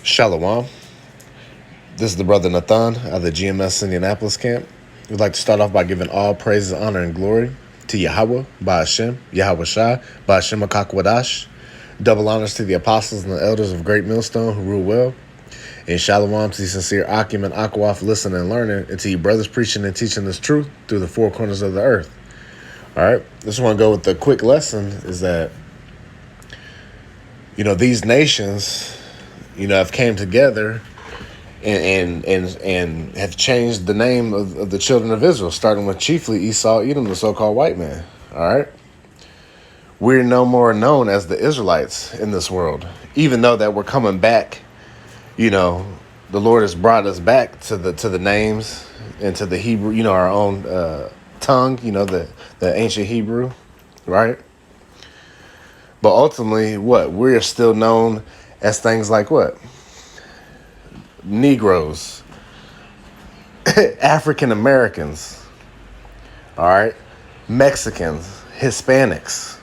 Shalom. This is the brother Nathan of the GMS Indianapolis camp. We'd like to start off by giving all praises, honor, and glory to Yahawah, by Hashem, Yahawashi He, by Hashem Akakwadash. Double honors to the apostles and the elders of Great Millstone who rule well. And shalom to the sincere Akim and Akwa for listening and learning, and to you brothers preaching and teaching this truth through the four corners of the earth. All right, just want to go with the quick lesson is that, these nations, have came together and have changed the name of the children of Israel, starting with chiefly Esau, Edom, the so-called white man. All right. We're no more known as the Israelites in this world, even though that we're coming back. The Lord has brought us back to the names and to the Hebrew, our own tongue, the ancient Hebrew, right? But ultimately, we're still known as things like what? Negros, African Americans, all right, Mexicans, Hispanics,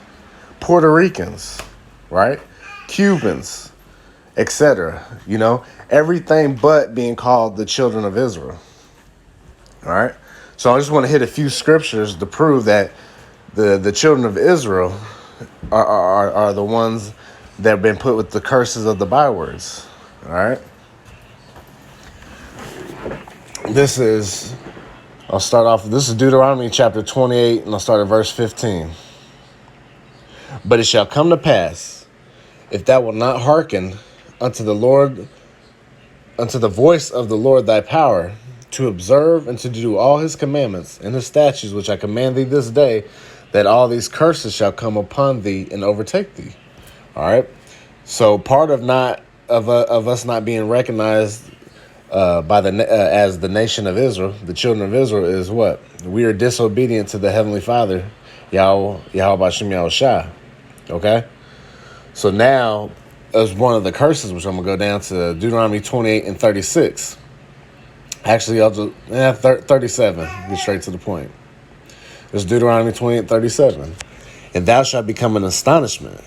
Puerto Ricans, right, Cubans, etc. Everything but being called the children of Israel. All right, so I just want to hit a few scriptures to prove that the children of Israel are the ones that have been put with the curses of the bywords. All right. This is Deuteronomy chapter 28, and I'll start at verse 15. But it shall come to pass, if thou wilt not hearken unto the voice of the Lord thy power, to observe and to do all his commandments and his statutes, which I command thee this day, that all these curses shall come upon thee and overtake thee. All right. So part of us not being recognized as the nation of Israel, the children of Israel, is what? We are disobedient to the Heavenly Father, Yahawashi He. Okay? So now, as one of the curses, which I'm going to go down to Deuteronomy 28 and 36. Actually, I'll just, 37, get straight to the point. It's Deuteronomy 28 and 37. And thou shalt become an astonishment,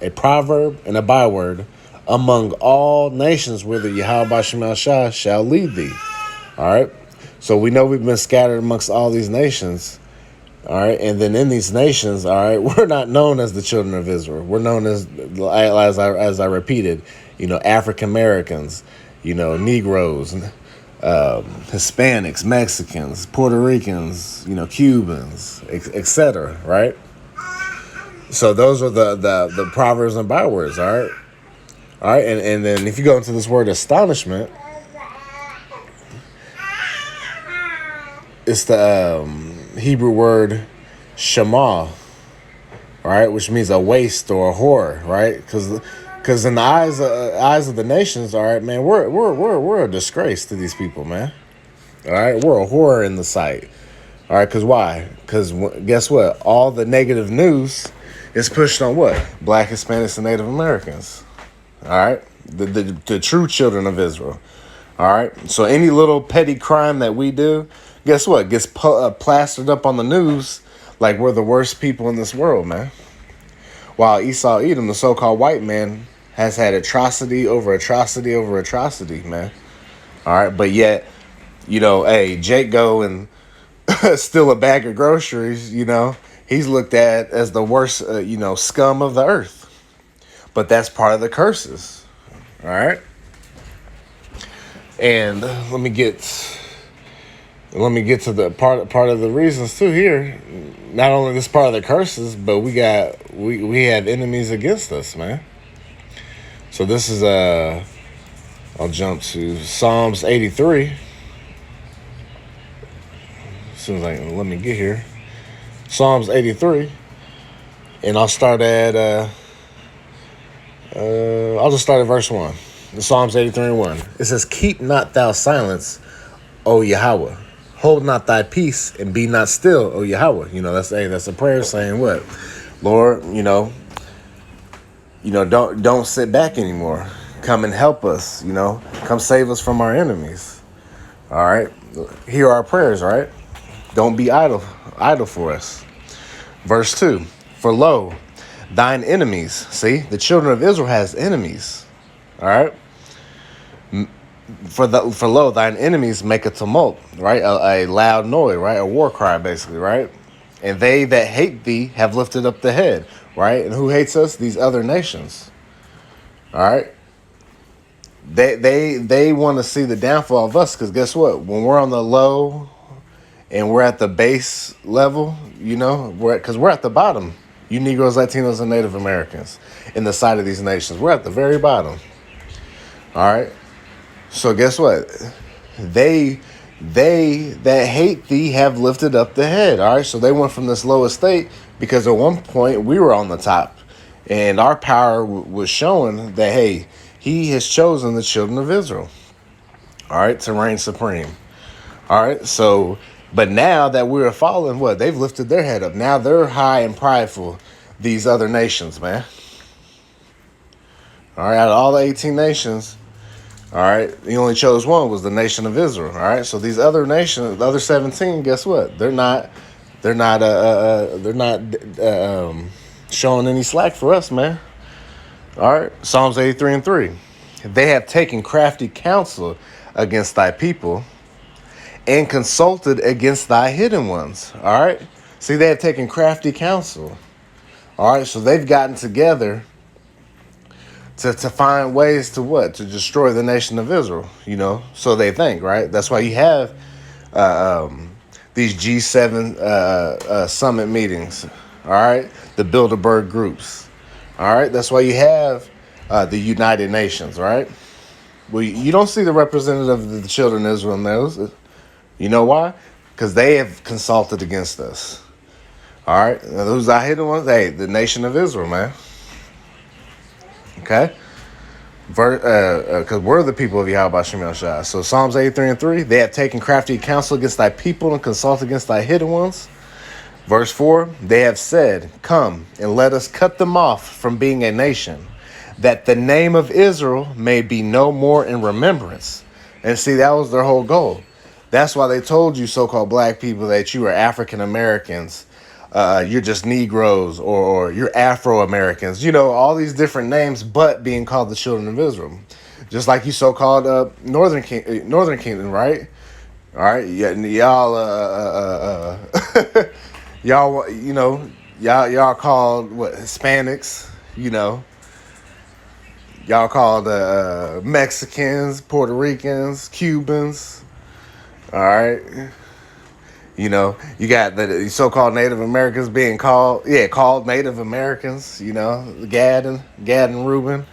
a proverb and a byword among all nations where the Yahawashi He shall lead thee. All right. So we know we've been scattered amongst all these nations. All right. And then in these nations, all right, we're not known as the children of Israel. We're known as I repeated, African Americans, Negros, Hispanics, Mexicans, Puerto Ricans, Cubans, etc. Right. So those are the proverbs and bywords. All right. All right, and then if you go into this word astonishment, it's the Hebrew word shema, all right, which means a waste or a horror, right? Because in the eyes of the nations, all right, man, we're a disgrace to these people, man. All right, we're a horror in the sight. All right, because why? Because guess what? All the negative news is pushed on what? Black, Hispanics, and Native Americans. All right, the true children of Israel. All right, so any little petty crime that we do, guess what? Gets plastered up on the news like we're the worst people in this world, man. While Esau, Edom, the so-called white man, has had atrocity over atrocity over atrocity, man. All right, but yet, hey, Jake go and steal a bag of groceries, he's looked at as the worst, scum of the earth. But that's part of the curses, all right? And let me get to the part of the reasons too here. Not only this part of the curses, but we have enemies against us, man. So this is I'll jump to Psalms 83. As soon as let me get here. Psalms 83, and I'll start at I'll just start at verse 1. The Psalms 83 and 1. It says, keep not thou silence, O Yahawah. Hold not thy peace and be not still, O Yahawah. That's a prayer saying what? Lord, don't sit back anymore. Come and help us, come save us from our enemies. All right. Hear our prayers, right? Don't be idle for us. Verse 2. For lo, thine enemies, see, the children of Israel has enemies. All right. For lo, thine enemies make a tumult, right? A loud noise, right? A war cry, basically, right? And they that hate thee have lifted up the head, right? And who hates us? These other nations. All right. They want to see the downfall of us, because guess what? When we're on the low and we're at the base level, because we're at the bottom. You Negros, Latinos, and Native Americans in the sight of these nations, we're at the very bottom. All right. So guess what? They that hate thee have lifted up the head. All right. So they went from this low estate because at one point we were on the top, and our power was showing that, hey, he has chosen the children of Israel, all right, to reign supreme. All right. So, but now that we're fallen, what? They've lifted their head up. Now they're high and prideful, these other nations, man. All right. Out of all the 18 nations, all right, he only chose one, was the nation of Israel. All right, so these other nations, the other 17, guess what? They're not showing any slack for us, man. All right, Psalms 83:3. They have taken crafty counsel against thy people and consulted against thy hidden ones. All right, see, they have taken crafty counsel. All right, so they've gotten together to find ways to what? To destroy the nation of Israel, so they think, right? That's why you have these G7 summit meetings, all right? The Bilderberg groups, all right? That's why you have the United Nations, right? Well, you don't see the representative of the children of Israel in those. You know why? Because they have consulted against us, all right? Now, those are hidden ones. Hey, the nation of Israel, man. Okay, because we're the people of Yahawah He. So Psalms 83:3, they have taken crafty counsel against thy people and consulted against thy hidden ones. Verse 4, they have said, come and let us cut them off from being a nation, that the name of Israel may be no more in remembrance. And see, that was their whole goal. That's why they told you, so-called black people, that you are African Americans. You're just Negroes, or you're Afro-Americans, all these different names, but being called the children of Israel. Just like you so-called Northern Kingdom, right? All right, y'all, y'all called what? Hispanics, y'all called Mexicans, Puerto Ricans, Cubans, all right. You got the so-called Native Americans being called Native Americans, Gad and Reuben,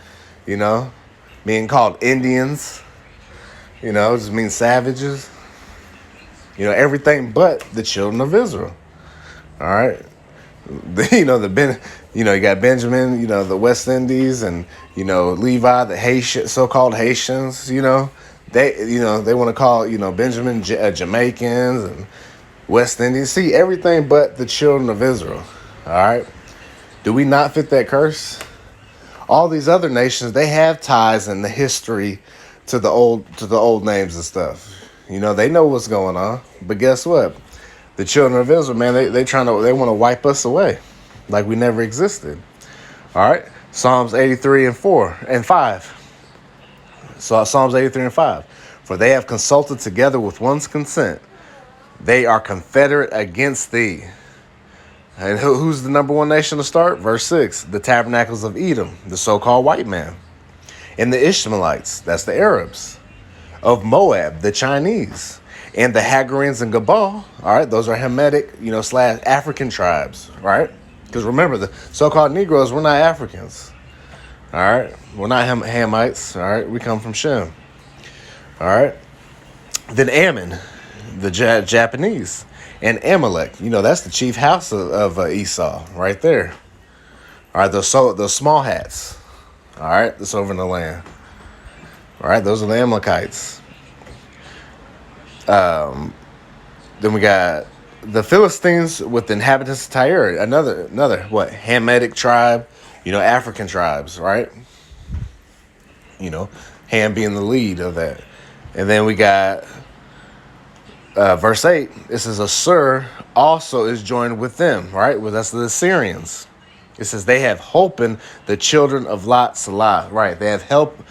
being called Indians, just means savages, everything but the children of Israel. All right. You got Benjamin, the West Indies, and, Levi, the Haitian, so-called Haitians, they want to call, Benjamin, Jamaicans, and West Indians. See, everything but the children of Israel. All right. Do we not fit that curse? All these other nations, they have ties in the history to the old names and stuff. They know what's going on. But guess what? The children of Israel, man, they want to wipe us away like we never existed. All right. Psalms 83:4 and 5. So Psalms 83:5. For they have consulted together with one's consent. They are confederate against thee. And who's the number one nation to start? Verse 6, the tabernacles of Edom, the so-called white man. And the Ishmaelites, that's the Arabs. Of Moab, the Chinese. And the Hagarians and Gabal, all right, those are Hamitic, / African tribes, right? Because remember, the so-called Negroes, we're not Africans. All right, we're not Hamites, all right, we come from Shem. All right, then Ammon, the Japanese, and Amalek, that's the chief house of Esau right there. All right, those small hats, all right, that's over in the land. All right, those are the Amalekites. Then we got the Philistines with the inhabitants of Tyre, another what? Hamitic tribe, African tribes, right? Ham being the lead of that. And then we got verse 8, it says, Assur also is joined with them, right? Well, that's the Assyrians. It says they have holpen the children of Lot Salah. Right, they have helped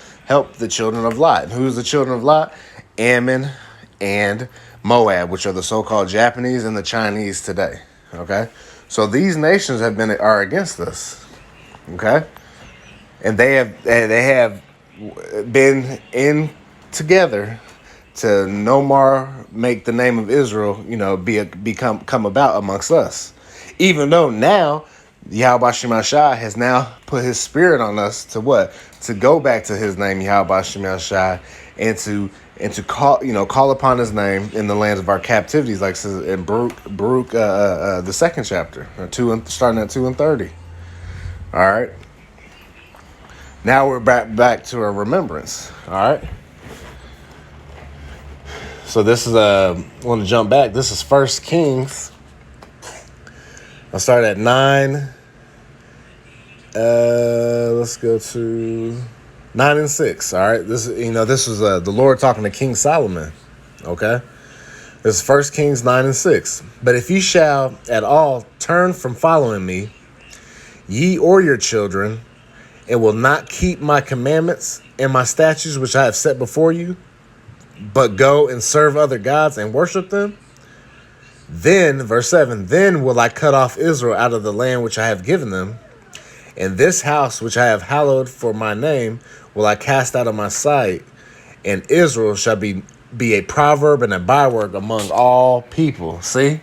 the children of Lot. And who's the children of Lot? Ammon and Moab, which are the so-called Japanese and the Chinese today. Okay, so these nations are against us. Okay, and they have been in together to no more make the name of Israel, come about amongst us. Even though now Yahawashi He has now put his spirit on us to what? To go back to his name, Yahawashi He, and to call upon his name in the lands of our captivities, like it says in Baruch the second chapter, starting at 2:30. All right. Now we're back to a remembrance. All right. So this is I want to jump back. This is 1 Kings. I'll start at 9. Let's go to 9 and 6. All right. This was the Lord talking to King Solomon. Okay. This is 1 Kings 9 and 6. But if ye shall at all turn from following me, ye or your children, and will not keep my commandments and my statutes which I have set before you, but go and serve other gods and worship them, then, verse 7, then will I cut off Israel out of the land which I have given them, and this house which I have hallowed for my name will I cast out of my sight, and Israel shall be a proverb and a byword among all people. See?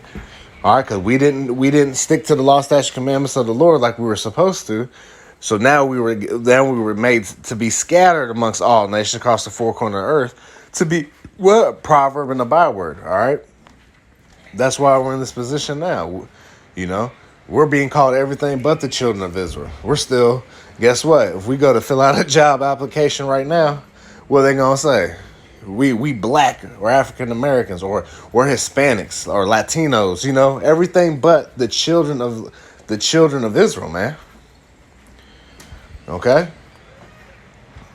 All right, because we didn't stick to the law, statute, commandments of the Lord like we were supposed to. So now we were made to be scattered amongst all nations across the four corners of the earth, to be what? Proverb and a byword. All right. That's why we're in this position now. We're being called everything but the children of Israel. We're still, guess what? If we go to fill out a job application right now, what are they gonna say? We black or African Americans or we're Hispanics or Latinos, everything but the children of Israel, man. Okay.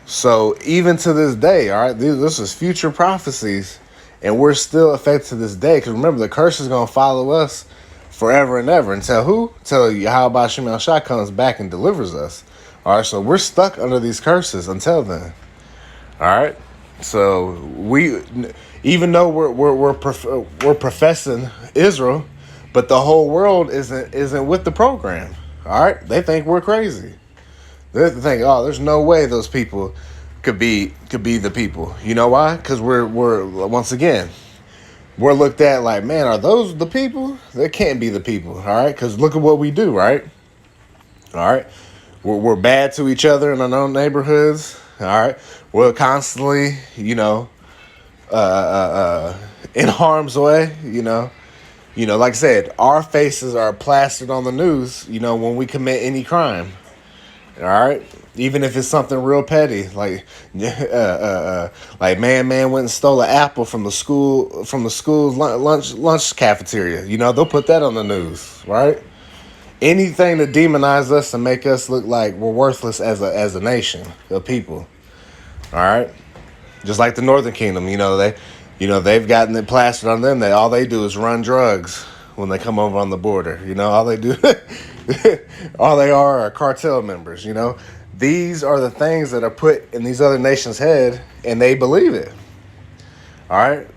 So even to this day, all right, this is future prophecies, and we're still affected to this day. Because remember, the curse is going to follow us forever and ever until who? Until Yahawah He comes back and delivers us. All right, so we're stuck under these curses until then. All right, so even though we're professing Israel, but the whole world isn't with the program. All right, they think we're crazy. They think, oh, there's no way those people could be the people. You know why? Because we're once again, we're looked at like, man, are those the people? They can't be the people. All right, because look at what we do, right? All right, we're bad to each other in our own neighborhoods. All right, we're constantly, in harm's way. Like I said, our faces are plastered on the news. When we commit any crime. All right, even if it's something real petty, like man went and stole an apple from the school's lunch cafeteria. They'll put that on the news, right? Anything to demonize us and make us look like we're worthless as a nation of people. All right, just like the Northern Kingdom, they've gotten it plastered on them that all they do is run drugs when they come over on the border. All they do. All they are cartel members, These are the things that are put in these other nations' head, and they believe it. All right?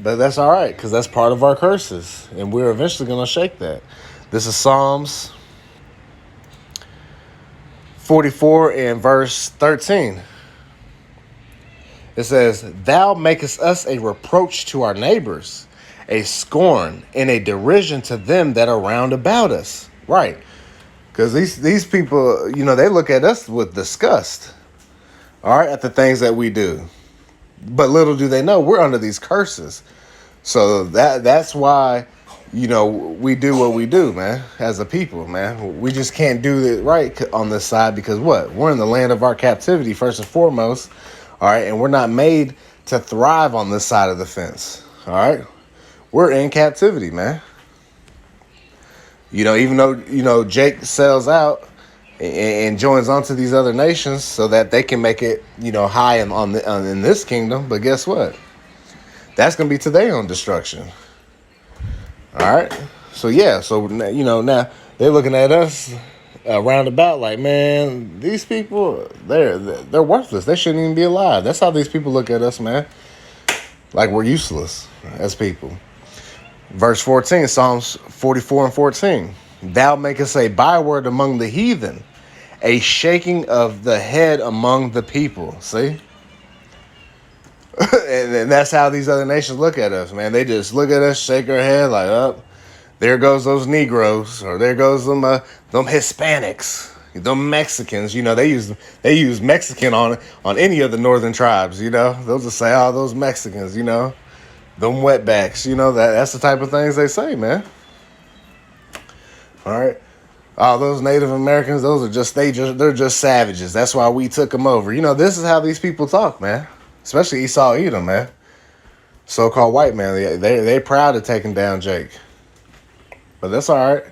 But that's all right, because that's part of our curses, and we're eventually going to shake that. This is Psalms 44 and verse 13. It says, Thou makest us a reproach to our neighbors, a scorn and a derision to them that are round about us. Right. Because these people, they look at us with disgust, all right, at the things that we do. But little do they know we're under these curses. So that's why, we do what we do, man, as a people, man. We just can't do it right on this side because what? We're in the land of our captivity, first and foremost, all right, and we're not made to thrive on this side of the fence, all right? We're in captivity, man. Even though, Jake sells out and joins onto these other nations so that they can make it, high in this kingdom. But guess what? That's going to be to their own destruction. All right. So, yeah. So, now they're looking at us roundabout, like, man, these people, they're worthless. They shouldn't even be alive. That's how these people look at us, man. Like we're useless as people. Verse 14, Psalms 44 and 14. Thou makest a byword among the heathen, a shaking of the head among the people. See? and that's how these other nations look at us, man. They just look at us, shake their head like, oh, there goes those Negros, or there goes them Hispanics, them Mexicans. You know, they use Mexican on any of the northern tribes. You know, they'll just say, oh, those Mexicans. You know, them wetbacks. You know, that's the type of things they say, man. All right. Oh, those Native Americans, they're just savages. That's why we took them over. You know, this is how these people talk, man. Especially Esau Edom, man. So-called white man. They proud of taking down Jake. But that's all right.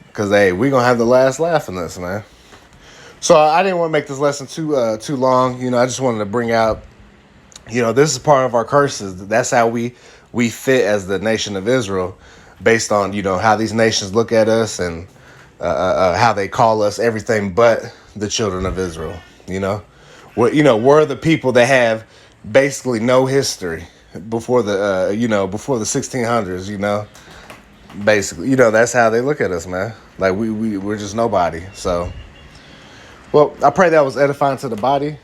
Because, hey, we're going to have the last laugh in this, man. So I didn't want to make this lesson too long. You know, I just wanted to bring out, you know, this is part of our curses. That's how we fit as the nation of Israel, based on, you know, how these nations look at us and how they call us everything but the children of Israel. You know, we're the people that have basically no history before the 1600s. You know, basically, you know, that's how they look at us, man. Like we're just nobody. So, well, I pray that was edifying to the body.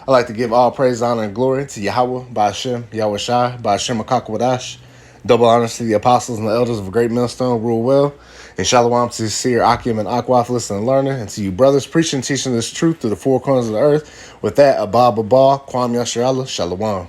I like to give all praise, honor, and glory to Yahawah, by Hashem, Yahawashi He, by Hashem Akakwadash. Double honors to the apostles and the elders of a great millstone, rule well. And shalom to Seer, Akim, and Akwaf, listen and learning. And to you brothers, preaching and teaching this truth to the four corners of the earth. With that, Abba, Kwam Yasharallah, Shalom.